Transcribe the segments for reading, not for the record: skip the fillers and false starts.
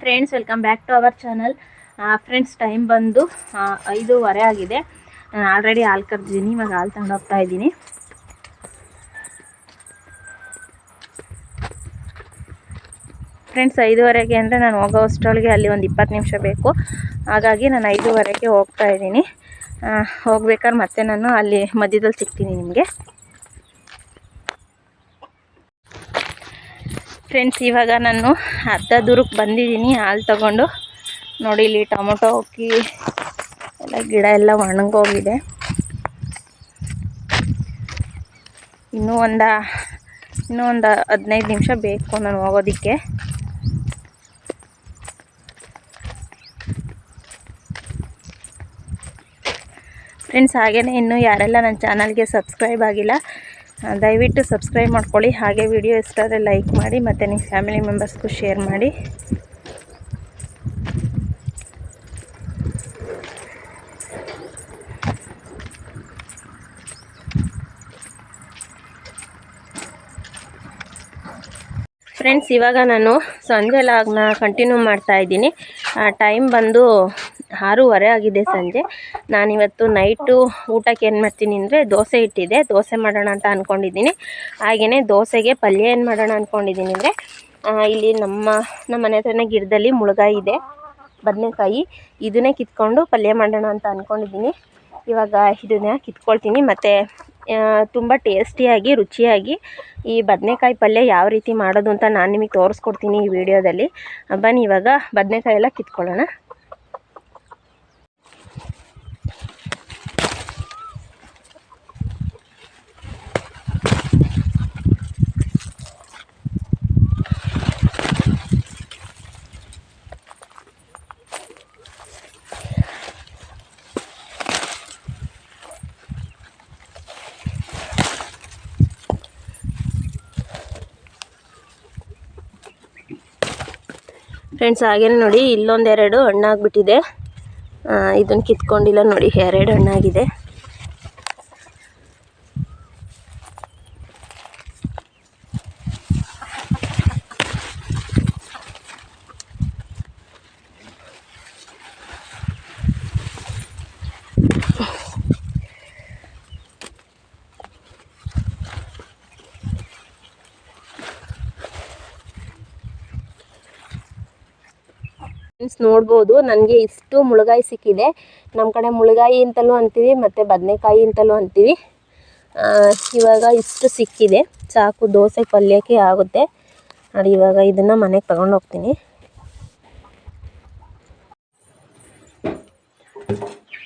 Friends, welcome back to our channel. Friends, time ಬಂದು 5:15 ಆಗಿದೆ. ನಾನು ಆಲ್ರೆಡಿ ಹಾಲು ಕರೆದಿದ್ದೀನಿ. ಇವಾಗ ಹಾಲು ತಗೊಂಡು ಹೋಗ್ತಾ ಇದ್ದೀನಿ. ಫ್ರೆಂಡ್ಸ್, 5:15 ಅಂದರೆ ನಾನು ಹೋಗೋ ಅಷ್ಟರೊಳಗೆ ಅಲ್ಲಿ ಒಂದು 20 ನಿಮಿಷ ಬೇಕು. ಹಾಗಾಗಿ ನಾನು 5:15ಗೆ ಹೋಗ್ತಾ ಇದ್ದೀನಿ. ಹೋಗ್ಬೇಕಾದ್ರೆ ಮತ್ತೆ ನಾನು ಅಲ್ಲಿ ಮಧ್ಯದಲ್ಲಿ ಸಿಗ್ತೀನಿ ನಿಮಗೆ. ಫ್ರೆಂಡ್ಸ್, ಇವಾಗ ನಾನು ಅರ್ಧ ದೂರಕ್ಕೆ ಬಂದಿದ್ದೀನಿ ಹಾಲು ತಗೊಂಡು. ನೋಡಿ, ಇಲ್ಲಿ ಟೊಮೊಟೊ ಹಾಕಿ ಎಲ್ಲ ಗಿಡ ಎಲ್ಲ ಒಣಗೋಗಿದೆ. ಇನ್ನೂ ಒಂದು 15 ನಿಮಿಷ ಬೇಕು ನಾನು ಹೋಗೋದಕ್ಕೆ. ಫ್ರೆಂಡ್ಸ್, ಹಾಗೆಯೇ ಇನ್ನೂ ಯಾರೆಲ್ಲ ನನ್ನ ಚಾನಲ್ಗೆ ಸಬ್ಸ್ಕ್ರೈಬ್ ಆಗಿಲ್ಲ, ದಯವಿಟ್ಟು ಸಬ್ಸ್ಕ್ರೈಬ್ ಮಾಡ್ಕೊಳ್ಳಿ. ಹಾಗೆ ವಿಡಿಯೋ ಇಷ್ಟ ಆದರೆ ಲೈಕ್ ಮಾಡಿ, ಮತ್ತು ನಿಮ್ಮ ಫ್ಯಾಮಿಲಿ ಮೆಂಬರ್ಸ್ಗೂ ಶೇರ್ ಮಾಡಿ. ಫ್ರೆಂಡ್ಸ್, ಇವಾಗ ನಾನು ಸಂಜೆ ಲಾಗ್ನ ಕಂಟಿನ್ಯೂ ಮಾಡ್ತಾ ಇದ್ದೀನಿ. ಟೈಮ್ ಬಂದು 6:15 ಆಗಿದೆ ಸಂಜೆ. ನಾನಿವತ್ತು ನೈಟು ಊಟಕ್ಕೆ ಏನು ಮಾಡ್ತೀನಿ ಅಂದರೆ ದೋಸೆ ಇಟ್ಟಿದ್ದೆ, ದೋಸೆ ಮಾಡೋಣ ಅಂತ ಅಂದ್ಕೊಂಡಿದ್ದೀನಿ. ಹಾಗೆಯೇ ದೋಸೆಗೆ ಪಲ್ಯ ಏನು ಮಾಡೋಣ ಅಂದ್ಕೊಂಡಿದ್ದೀನಿ ಅಂದರೆ ಇಲ್ಲಿ ನಮ್ಮ ಮನೆ ಹತ್ರನೇ ಗಿಡದಲ್ಲಿ ಮುಳುಗಾಯಿ ಇದೆ, ಬದನೆಕಾಯಿ. ಇದನ್ನೇ ಕಿತ್ಕೊಂಡು ಪಲ್ಯ ಮಾಡೋಣ ಅಂತ ಅಂದ್ಕೊಂಡಿದ್ದೀನಿ. ಇವಾಗ ಇದನ್ನ ಕಿತ್ಕೊಳ್ತೀನಿ. ಮತ್ತು ತುಂಬ ಟೇಸ್ಟಿಯಾಗಿ ರುಚಿಯಾಗಿ ಈ ಬದನೆಕಾಯಿ ಪಲ್ಯ ಯಾವ ರೀತಿ ಮಾಡೋದು ಅಂತ ನಾನು ನಿಮಗೆ ತೋರಿಸ್ಕೊಡ್ತೀನಿ ಈ ವಿಡಿಯೋದಲ್ಲಿ. ಬನ್ನಿ, ಇವಾಗ ಬದನೆಕಾಯಿ ಎಲ್ಲ ಕಿತ್ಕೊಳ್ಳೋಣ. ಫ್ರೆಂಡ್ಸ್, ಹಾಗೇನೆ ನೋಡಿ, ಇಲ್ಲೊಂದೆರಡು ಹಣ್ಣಾಗ್ಬಿಟ್ಟಿದೆ. ಇದನ್ನು ಕಿತ್ಕೊಂಡಿಲ್ಲ ನೋಡಿ, 2 ಹಣ್ಣಾಗಿದೆ. ಫ್ರೆಂಡ್ಸ್, ನೋಡ್ಬೋದು ನನಗೆ ಇಷ್ಟು ಮುಳುಗಾಯಿ ಸಿಕ್ಕಿದೆ. ನಮ್ಮ ಕಡೆ ಮುಳುಗಾಯಿ ಅಂತಲೂ ಅಂತೀವಿ, ಮತ್ತು ಬದನೆಕಾಯಿ ಅಂತಲೂ ಅಂತೀವಿ. ಇವಾಗ ಇಷ್ಟು ಸಿಕ್ಕಿದೆ, ಸಾಕು ದೋಸೆ ಪಲ್ಯಕ್ಕೆ ಆಗುತ್ತೆ ನೋಡಿ. ಇವಾಗ ಇದನ್ನು ಮನೆಗೆ ತಗೊಂಡು ಹೋಗ್ತೀನಿ.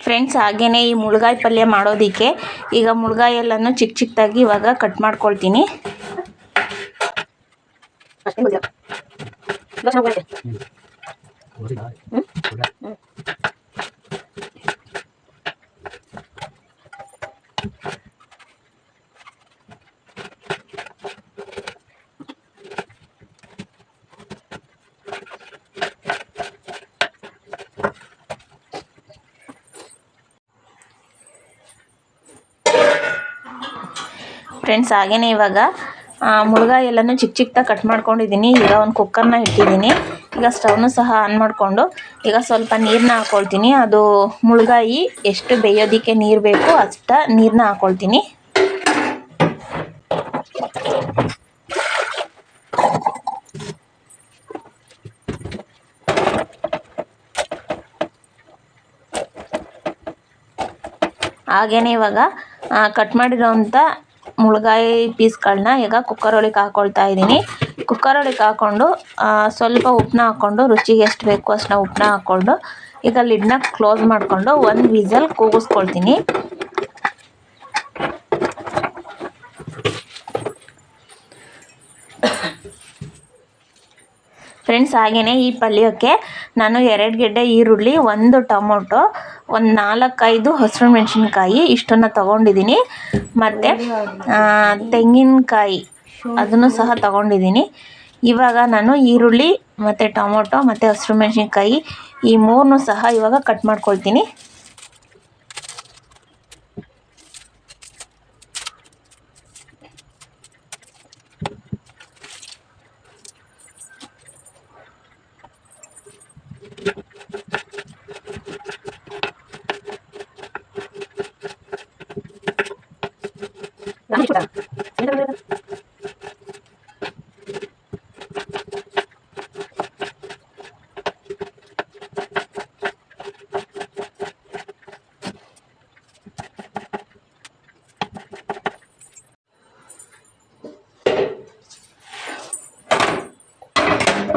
ಫ್ರೆಂಡ್ಸ್, ಹಾಗೆಯೇ ಈ ಮುಳುಗಾಯಿ ಪಲ್ಯ ಮಾಡೋದಕ್ಕೆ ಈಗ ಮುಳುಗಾಯಿ ಎಲ್ಲನೂ ಚಿಕ್ಕ ಚಿಕ್ಕದಾಗಿ ಇವಾಗ ಕಟ್ ಮಾಡ್ಕೊಳ್ತೀನಿ. ಫ್ರೆಂಡ್ಸ್, ಹಾಗೆಯೇ ಇವಾಗ ಮುಳುಗಾಯಿ ಎಲ್ಲನೂ ಚಿಕ್ಕ ಚಿಕ್ಕದಾಗಿ ಕಟ್ ಮಾಡ್ಕೊಂಡಿದ್ದೀನಿ. ಈಗ ಒಂದು ಕುಕ್ಕರ್ನ ಇಟ್ಟಿದ್ದೀನಿ. ಈಗ ಸ್ಟವ್ನು ಸಹ ಆನ್ ಮಾಡಿಕೊಂಡು ಈಗ ಸ್ವಲ್ಪ ನೀರನ್ನ ಹಾಕ್ಕೊಳ್ತೀನಿ. ಅದು ಮುಳುಗಾಯಿ ಎಷ್ಟು ಬೇಯೋದಕ್ಕೆ ನೀರು ಬೇಕು ಅಷ್ಟು ನೀರನ್ನ ಹಾಕ್ಕೊಳ್ತೀನಿ. ಹಾಗೆಯೇ ಇವಾಗ ಕಟ್ ಮಾಡಿರೋಂಥ ಮುಳುಗಾಯಿ ಪೀಸ್ಗಳನ್ನ ಈಗ ಕುಕ್ಕರ್ ಒಳಗೆ ಹಾಕ್ಕೊಳ್ತಾ ಇದ್ದೀನಿ. ಕುಕ್ಕರ್ ಒಳಗೆ ಹಾಕ್ಕೊಂಡು ಸ್ವಲ್ಪ ಉಪ್ಪನ್ನ ಹಾಕ್ಕೊಂಡು, ರುಚಿಗೆ ಎಷ್ಟು ಬೇಕು ಅಷ್ಟನ್ನ ಉಪ್ಪನ್ನ ಹಾಕ್ಕೊಂಡು ಈಗ ಲಿಡ್ನ ಕ್ಲೋಸ್ ಮಾಡಿಕೊಂಡು 1 ವಿಸಲ್ ಕೂಗಿಸ್ಕೊಳ್ತೀನಿ. ಫ್ರೆಂಡ್ಸ್, ಹಾಗೆಯೇ ಈ ಪಲ್ಯಕ್ಕೆ ನಾನು 2 ಗೆಡ್ಡೆ ಈರುಳ್ಳಿ, 1 ಟೊಮೊಟೊ, ಒಂದು 4-5 ಹಸಿರು ಮೆಣಸಿನ್ಕಾಯಿ ಇಷ್ಟನ್ನು ತೊಗೊಂಡಿದ್ದೀನಿ. ಮತ್ತು ತೆಂಗಿನಕಾಯಿ ಅದನ್ನು ಸಹ ತೊಗೊಂಡಿದ್ದೀನಿ. ಇವಾಗ ನಾನು ಈರುಳ್ಳಿ ಮತ್ತು ಟೊಮೊಟೊ ಮತ್ತು ಹಸಿರು ಮೆಣಸಿನ್ಕಾಯಿ ಈ 3 ಸಹ ಇವಾಗ ಕಟ್ ಮಾಡ್ಕೊಳ್ತೀನಿ.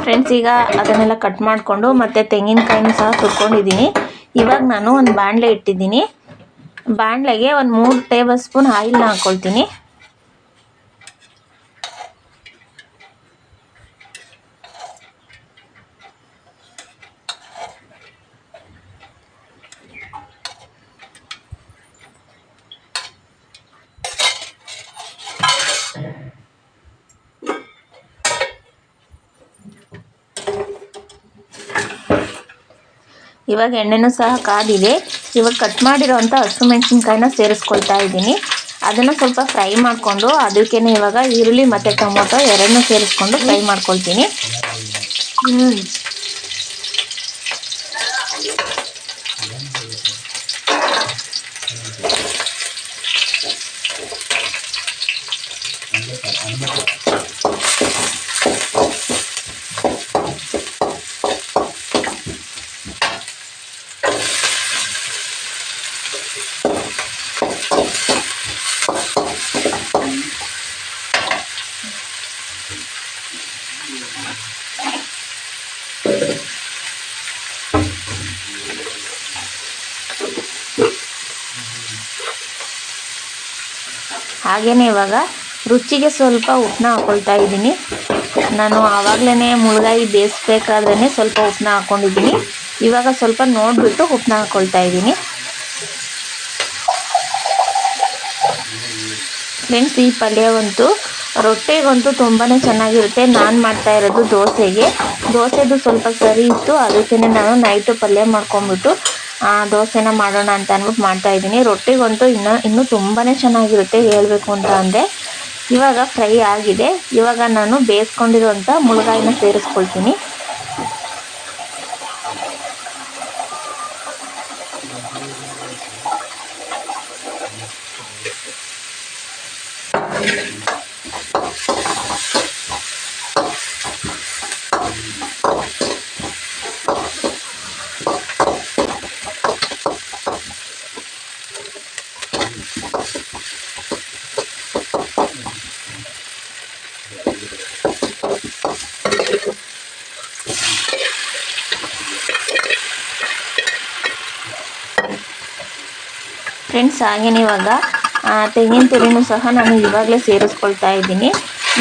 ಫ್ರೆಂಡ್ಸ್, ಈಗ ಅದನ್ನೆಲ್ಲ ಕಟ್ ಮಾಡಿಕೊಂಡು ಮತ್ತು ತೆಂಗಿನಕಾಯಿನೂ ಸಹ ತುರ್ಕೊಂಡಿದ್ದೀನಿ. ಇವಾಗ ನಾನು ಒಂದು ಬಾಣಲೆ ಇಟ್ಟಿದ್ದೀನಿ. ಬಾಣಲೆಗೆ ಒಂದು 3 ಟೇಬಲ್ ಸ್ಪೂನ್ ಆಯಿಲ್ನ ಹಾಕ್ಕೊಳ್ತೀನಿ. ಇವಾಗ ಎಣ್ಣೆನೂ ಸಹ ಕಾದಿದೆ. ಇವಾಗ ಕಟ್ ಮಾಡಿರೋವಂಥ ಹಸಿಮೆಣಸಿನ್ಕಾಯಿನ ಸೇರಿಸ್ಕೊಳ್ತಾ ಇದ್ದೀನಿ. ಅದನ್ನು ಸ್ವಲ್ಪ ಫ್ರೈ ಮಾಡಿಕೊಂಡು ಅದಕ್ಕೇ ಇವಾಗ ಈರುಳ್ಳಿ ಮತ್ತು ಟೊಮೊಟೊ ಎರಡನ್ನೂ ಸೇರಿಸ್ಕೊಂಡು ಫ್ರೈ ಮಾಡ್ಕೊಳ್ತೀನಿ. ಹಾಗೆಯೇ ಇವಾಗ ರುಚಿಗೆ ಸ್ವಲ್ಪ ಉಪ್ಪನ್ನ ಹಾಕ್ಕೊಳ್ತಾ ಇದ್ದೀನಿ. ನಾನು ಆವಾಗಲೇ ಮುಳ್ಗಾಯಿ ಬೇಯಿಸ್ಬೇಕಾದ್ರೇ ಸ್ವಲ್ಪ ಉಪ್ಪನ್ನ ಹಾಕ್ಕೊಂಡಿದ್ದೀನಿ. ಇವಾಗ ಸ್ವಲ್ಪ ನೋಡಿಬಿಟ್ಟು ಉಪ್ಪನ್ನ ಹಾಕ್ಕೊಳ್ತಾ ಇದ್ದೀನಿ. ಫ್ರೆಂಡ್ಸ್, ಈ ಪಲ್ಯವಂತೂ ರೊಟ್ಟಿಗಂತೂ ತುಂಬಾ ಚೆನ್ನಾಗಿರುತ್ತೆ. ನಾನು ಮಾಡ್ತಾ ಇರೋದು ದೋಸೆದು ಸ್ವಲ್ಪ ಸರಿ ಇತ್ತು. ಅದಕ್ಕೇ ನಾನು ನೈಟು ಪಲ್ಯ ಮಾಡ್ಕೊಂಬಿಟ್ಟು ದೋಸೆನ ಮಾಡೋಣ ಅಂತ ಅಂದ್ಬಿಟ್ಟು ಮಾಡ್ತಾಯಿದ್ದೀನಿ. ರೊಟ್ಟಿಗಂತೂ ಇನ್ನೂ ತುಂಬಾ ಚೆನ್ನಾಗಿರುತ್ತೆ ಹೇಳಬೇಕು ಅಂತ ಅಂದರೆ. ಇವಾಗ ಫ್ರೈ ಆಗಿದೆ. ಇವಾಗ ನಾನು ಬೇಯಿಸ್ಕೊಂಡಿರುವಂಥ ಮುಳ್ಗಾಯಿನ ಸೇರಿಸ್ಕೊಳ್ತೀನಿ. ಫ್ರೆಂಡ್ಸ್, ಹಾಗೇನೆ ಇವಾಗ ತೆಂಗಿನ ತುರಿನೂ ಸಹ ನಾನು ಇವಾಗಲೇ ಸೇರಿಸ್ಕೊಳ್ತಾ ಇದ್ದೀನಿ.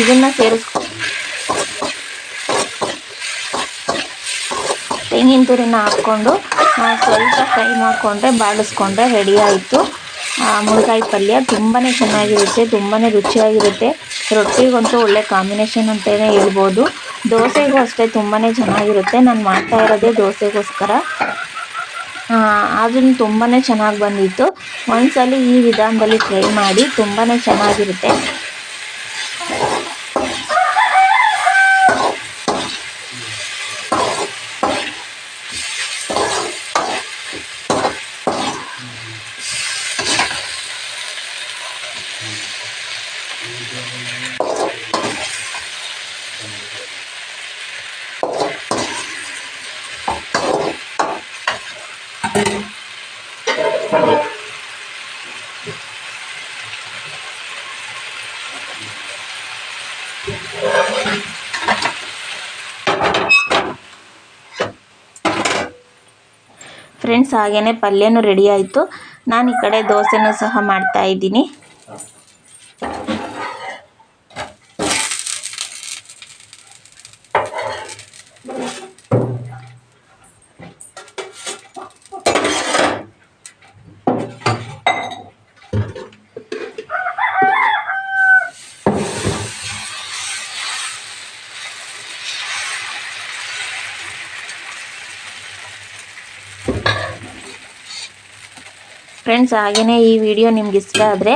ಇದನ್ನು ತೆಂಗಿನ ತುರಿನ ಹಾಕ್ಕೊಂಡು ಸ್ವಲ್ಪ ಫ್ರೈ ಮಾಡಿಕೊಂಡ್ರೆ ಬಾಡಿಸ್ಕೊಂಡ್ರೆ ರೆಡಿ ಆಯಿತು ಮುಳ್ಗಾಯಿ ಪಲ್ಯ. ತುಂಬಾ ಚೆನ್ನಾಗಿರುತ್ತೆ, ತುಂಬಾ ರುಚಿಯಾಗಿರುತ್ತೆ. ರೊಟ್ಟಿಗಂತೂ ಒಳ್ಳೆ ಕಾಂಬಿನೇಷನ್ ಅಂತಲೇ ಹೇಳ್ಬೋದು. ದೋಸೆಗೂ ಅಷ್ಟೇ ತುಂಬಾ ಚೆನ್ನಾಗಿರುತ್ತೆ. ನಾನು ಮಾಡ್ತಾ ಇರೋದೇ ದೋಸೆಗೋಸ್ಕರ. ಅದನ್ನು ತುಂಬಾ ಚೆನ್ನಾಗಿ ಬಂದಿತ್ತು. ಒಂದ್ಸಲ ಈ ವಿಧಾನದಲ್ಲಿ ಟ್ರೈ ಮಾಡಿ, ತುಂಬಾ ಚೆನ್ನಾಗಿರುತ್ತೆ. ಫ್ರೆಂಡ್ಸ್, ಹಾಗೇನೆ ಪಲ್ಯನೂ ರೆಡಿ ಆಯಿತು. ನಾನು ಈ ಕಡೆ ದೋಸೆನೂ ಸಹ ಮಾಡ್ತಾ ಇದ್ದೀನಿ. ಫ್ರೆಂಡ್ಸ್, ಹಾಗೆಯೇ ಈ ವಿಡಿಯೋ ನಿಮ್ಗೆ ಇಷ್ಟ ಆದರೆ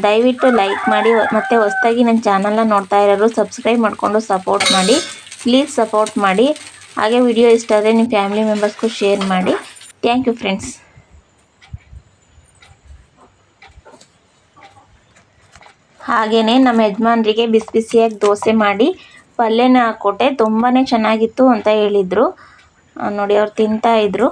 ದಯವಿಟ್ಟು ಲೈಕ್ ಮಾಡಿ, ಮತ್ತು ಹೊಸದಾಗಿ ನನ್ನ ಚಾನಲ್ನ ನೋಡ್ತಾ ಇರೋರು ಸಬ್ಸ್ಕ್ರೈಬ್ ಮಾಡಿಕೊಂಡು ಸಪೋರ್ಟ್ ಮಾಡಿ. ಪ್ಲೀಸ್ ಸಪೋರ್ಟ್ ಮಾಡಿ. ಹಾಗೆ ವಿಡಿಯೋ ಇಷ್ಟ ಆದರೆ ನಿಮ್ಮ ಫ್ಯಾಮಿಲಿ ಮೆಂಬರ್ಸ್ಗೂ ಶೇರ್ ಮಾಡಿ. Thank you friends. ಹಾಗೆಯೇ ನಮ್ಮ ಯಜಮಾನ್ರಿಗೆ ಬಿಸಿ ಬಿಸಿಯಾಗಿ ದೋಸೆ ಮಾಡಿ ಪಲ್ಯನ ಹಾಕ್ಕೊಟ್ಟೆ. ತುಂಬಾ ಚೆನ್ನಾಗಿತ್ತು ಅಂತ ಹೇಳಿದರು. ನೋಡಿ ಅವ್ರು ತಿಂತಾಯಿದ್ರು.